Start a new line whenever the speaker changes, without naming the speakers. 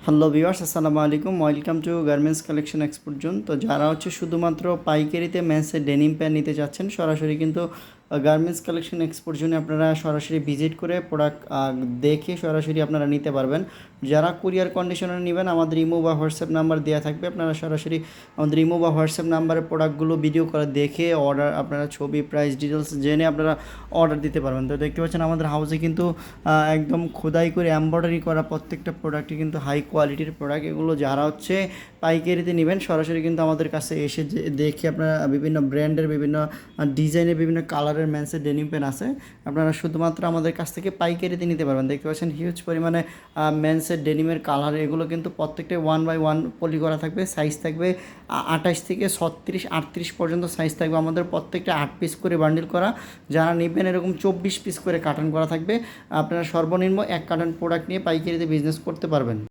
Hello viewers, আসসালামু আলাইকুম। Welcome to garments collection export zone. তো যারা শুধুমাত্র পাইকারিতে মেন্সের ডেনিম প্যান্ট নিতে চাচ্ছেন, সরাসরি কিন্তু গার্মেন্টস কালেকশন এক্সপোর্ট জোনে আপনারা সরাসরি ভিজিট করে প্রোডাক্ট দেখে সরাসরি আপনারা নিতে পারবেন। যারা কুরিয়ার কন্ডিশনার নেবেন, আমাদের ইমো বা হোয়াটসঅ্যাপ নাম্বার দেওয়া থাকবে। আপনারা সরাসরি আমাদের ইমো বা হোয়াটসঅ্যাপ নাম্বারে প্রোডাক্টগুলো ভিডিও করে দেখে অর্ডার, আপনারা ছবি, প্রাইস ডিটেলস জেনে আপনারা অর্ডার দিতে পারবেন। তো দেখতে পাচ্ছেন আমাদের হাউসে কিন্তু একদম খোদাই করে এমব্রয়ডারি করা প্রত্যেকটা প্রোডাক্টই কিন্তু হাই কোয়ালিটির প্রোডাক্ট। এগুলো যারা পাইকারিতে নেবেন, সরাসরি কিন্তু আমাদের কাছে এসে দেখে আপনারা বিভিন্ন ব্র্যান্ডের, বিভিন্ন ডিজাইনের, বিভিন্ন কালারের মেন্সের ডেনিম প্যান্ট আছে, আপনারা শুধুমাত্র আমাদের কাছ থেকে পাইকারিতে নিতে পারবেন। দেখতে পাচ্ছেন হিউজ পরিমাণে মেন্সের ডেনিমের কালার, এগুলো কিন্তু প্রত্যেকটা 1/1 পলি করা থাকবে। সাইজ থাকবে 28 থেকে 36, 38 পর্যন্ত সাইজ থাকবে। আমাদের প্রত্যেকটা 8 পিস করে বান্ডিল করা। যারা নেবেন এরকম 24 পিস করে কার্টন করা থাকবে। আপনারা সর্বনিম্ন 1 কার্টন প্রোডাক্ট নিয়ে পাইকারিতে বিজনেস করতে পারবেন।